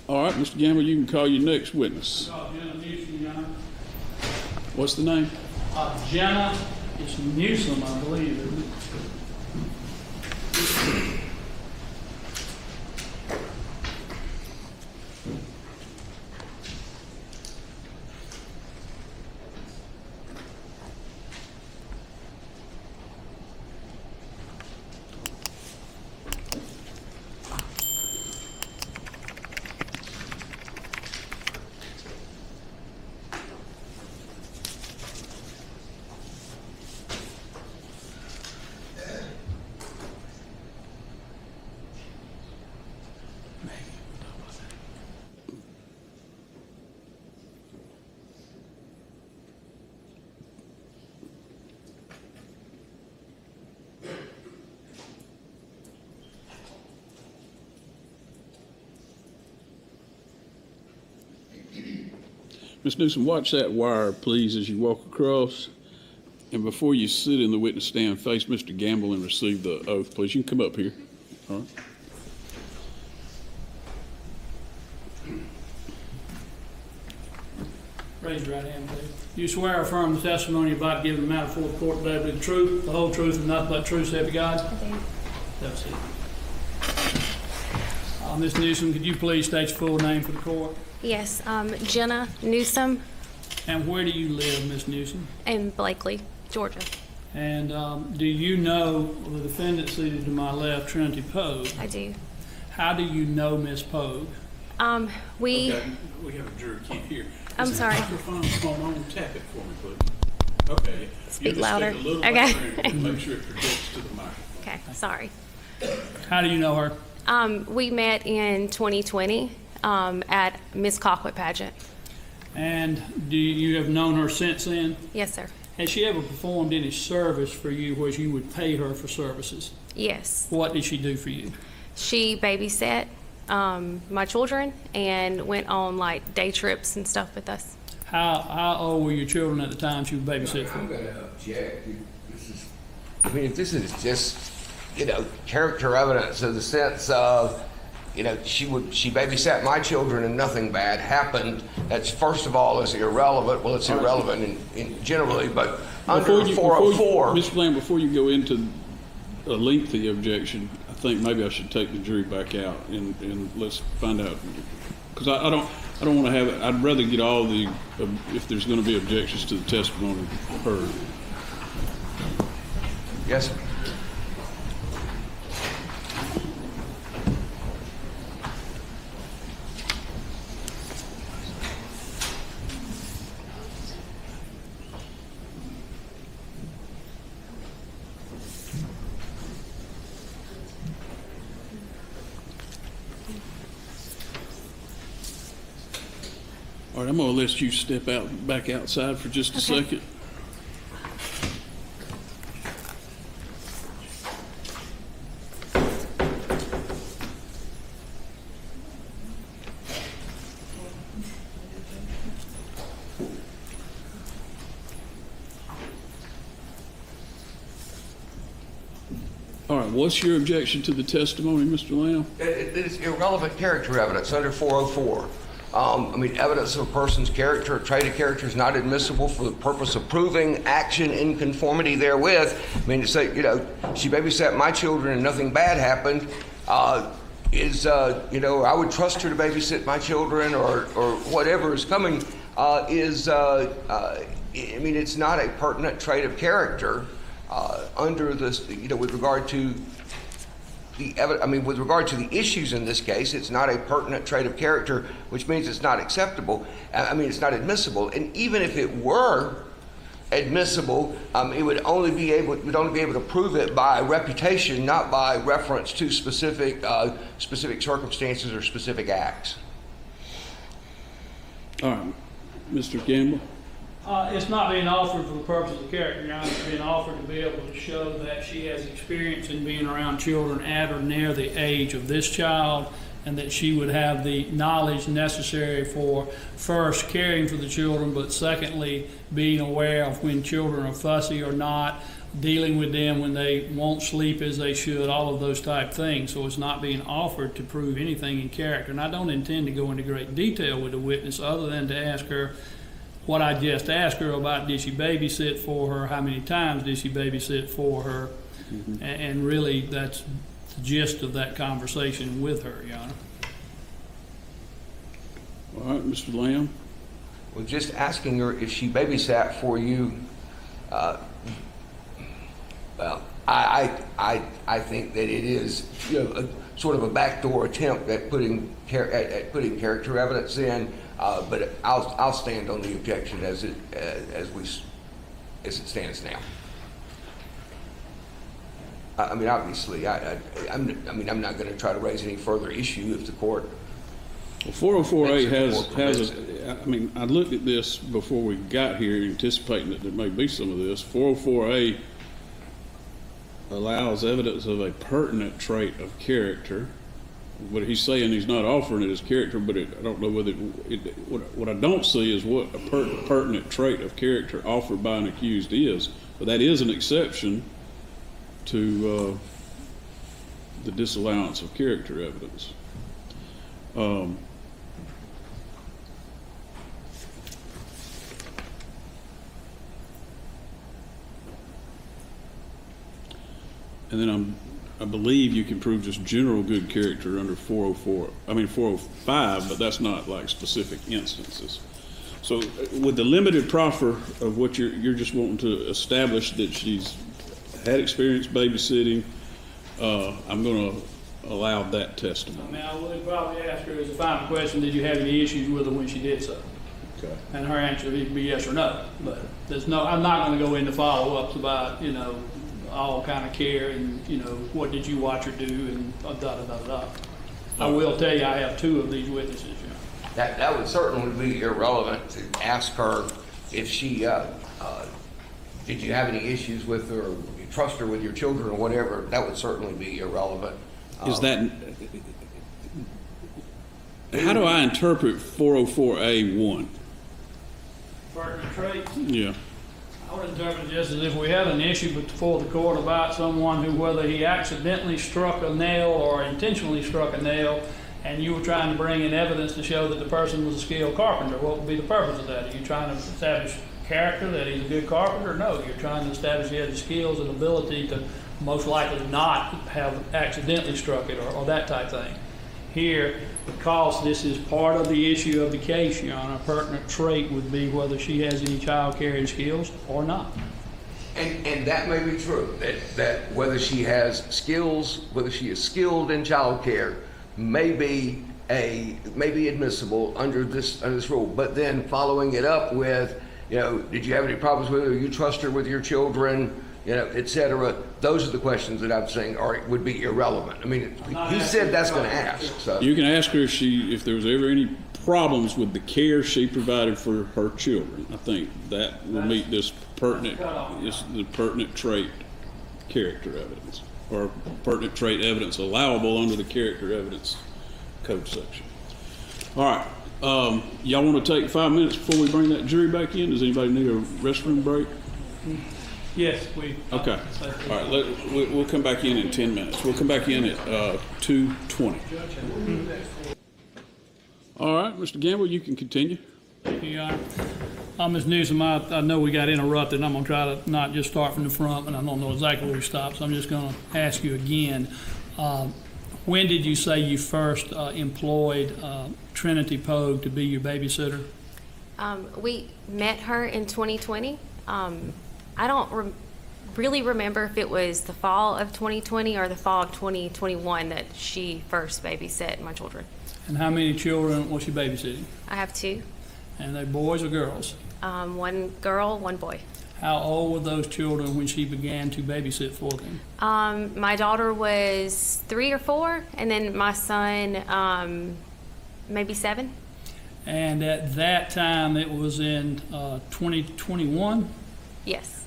All right, Mr. Gamble, you can call your next witness. Jenna Newsome, Your Honor. What's the name? Jenna, it's Newsome, I believe, isn't it? Ms. Newsome, watch that wire, please, as you walk across. And before you sit in the witness stand, face Mr. Gamble and receive the oath, please. You can come up here. All right. Raise your right hand, please. You swear or affirm the testimony you're about to give in the matter before the court today will be the truth, the whole truth, and nothing but truth, so help you God? I do. That's it. Ms. Newsome, could you please state your full name for the court? Yes, Jenna Newsome And where do you live, Ms. Newsome? in Blakely, Georgia. And do you know the defendant seated to my left, Trinity Poague? I do. How do you know Miss Poague? We Okay, we have a jury can't hear. I'm Is the sorry. microphone on? Tap it for me, please. Okay. Speak You just louder. speak a little Okay. louder and make sure it projects to the microphone. okay. Sorry. How do you know her? We met in 2020 at Miss Colquitt Pageant. And do you have known her since then? Yes, sir. Has she ever performed any service for you where you would pay her for services? Yes. What did she do for you? She babysat my children and went on like day trips and stuff with us. How old were your children at the time she would babysit for I'm you? going to object. If this is just, character evidence in the sense of, she babysat my children and nothing bad happened. That's first of all is irrelevant. Well, it's irrelevant in generally, but under 404. Mr. Lamb, before you go into a lengthy objection, I think maybe I should take the jury back out and let's find out, because I don't want to have it. I'd rather get all the if there's going to be objections to the testimony heard. Yes, sir. All right, I'm going to let you step back outside for just a Okay. second. All right, what's your objection to the testimony, Mr. Lamb? It is irrelevant character evidence under 404. Evidence of a person's character or trait of character is not admissible for the purpose of proving action in conformity therewith. To say, she babysat my children and nothing bad happened, I would trust her to babysit my children or whatever is coming, it's not a pertinent trait of character under this, with regard to with regard to the issues in this case, it's not a pertinent trait of character, which means it's not acceptable. It's not admissible. And even if it were admissible, it would only be able to prove it by reputation, not by reference to specific circumstances or specific acts. All right, Mr. Gamble. It's not being offered for the purpose of character, Your Honor. It's being offered to be able to show that she has experience in being around children at or near the age of this child, and that she would have the knowledge necessary for first caring for the children, but secondly being aware of when children are fussy or not, dealing with them when they won't sleep as they should, all of those type things. So it's not being offered to prove anything in character. And I don't intend to go into great detail with the witness other than to ask her what I just asked her about: did she babysit for her? How many times did she babysit for her? And really, that's the gist of that conversation with her, Your Honor. All right, Mr. Lamb. Well, just asking her if she babysat for you, well, I think that it is, sort of a backdoor attempt at putting character evidence in. But I'll stand on the objection as it stands now. I mean, obviously, I'm not going to try to raise any further issue if the court. Well, 404A has I mean, I looked at this before we got here, anticipating that there may be some of this. 404A allows evidence of a pertinent trait of character. But he's saying he's not offering it as character, but I don't know whether what I don't see is what a pertinent trait of character offered by an accused is. But that is an exception to the disallowance of character evidence. And then I believe you can prove just general good character under 405, but that's not like specific instances. So with the limited proffer of what you're just wanting to establish that she's had experience babysitting, I'm going to allow that testimony. I mean, I would probably ask her as a final question, did you have any issues with her when she did so? Okay. And her answer would be yes or no. But I'm not going to go into follow-ups about, all kind of care and, what did you watch her do and da-da-da-da. I will tell you, I have two of these witnesses. That would certainly be irrelevant to ask her if she, did you have any issues with her, or you trust her with your children or whatever. That would certainly be irrelevant. Is that, how do I interpret 404A1? Pertinent trait? Yeah. I would interpret it just as if we had an issue before the court about someone who, whether he accidentally struck a nail or intentionally struck a nail, and you were trying to bring in evidence to show that the person was a skilled carpenter. What would be the purpose of that? Are you trying to establish character, that he's a good carpenter? No, you're trying to establish he has the skills and ability to most likely not have accidentally struck it or that type thing. Here, because this is part of the issue of the case, Your Honor, a pertinent trait would be whether she has any child caring skills or not. And that may be true, that whether she has skills, whether she is skilled in child care may be admissible under this rule. But then following it up with, did you have any problems with her? You trust her with your children, et cetera. Those are the questions that I'm saying would be irrelevant. I mean, he said that's going to ask. So. You can ask her if there was ever any problems with the care she provided for her children. I think that will meet this the pertinent trait character evidence, or pertinent trait evidence allowable under the character evidence code section. All right. Y'all want to take 5 minutes before we bring that jury back in? Does anybody need a restroom break? Yes, we. Okay. All right. We'll come back in 10 minutes. We'll come back in at 2:20. All right, Mr. Gamble, you can continue. Yeah, Ms. Newsome, I know we got interrupted, and I'm going to try to not just start from the front, and I don't know exactly where we stopped, so I'm just going to ask you again. When did you say you first employed Trinity Poague to be your babysitter? We met her in 2020. I don't really remember if it was the fall of 2020 or the fall of 2021 that she first babysat my children. And how many children was she babysitting? I have two. And they boys or girls? One girl, one boy. How old were those children when she began to babysit for them? My daughter was 3 or 4, and then my son, maybe 7. And at that time, it was in 2021? Yes.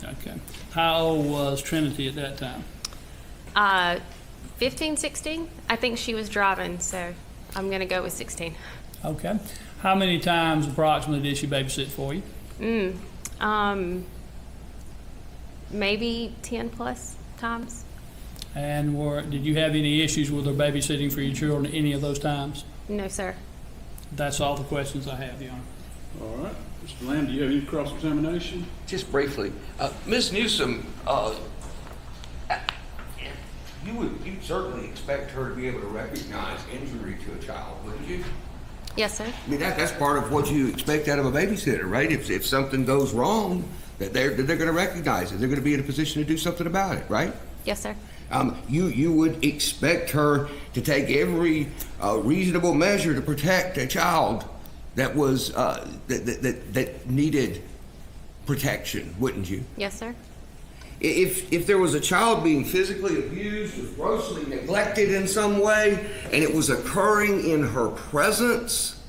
Okay. How old was Trinity at that time? 15, 16. I think she was driving, so I'm going to go with 16. Okay. How many times approximately did she babysit for you? maybe 10 plus times. And did you have any issues with her babysitting for your children any of those times? No, sir. That's all the questions I have, Your Honor. All right. Mr. Lamb, do you have any cross-examination? Just briefly, Ms. Newsome, you'd certainly expect her to be able to recognize injury to a child, wouldn't you? Yes, sir. I mean, that's part of what you expect out of a babysitter, right? If something goes wrong, that they're going to recognize it. They're going to be in a position to do something about it, right? Yes, sir. You would expect her to take every reasonable measure to protect a child that was that needed protection, wouldn't you? Yes, sir. If there was a child being physically abused or grossly neglected in some way, and it was occurring in her presence,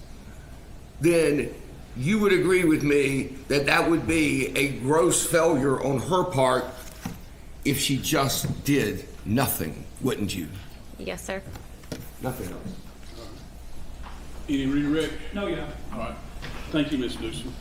then you would agree with me that that would be a gross failure on her part if she just did nothing, wouldn't you? Yes, sir. Nothing else. Any redirect? No, Your Honor. All right. Thank you, Ms. Newsome.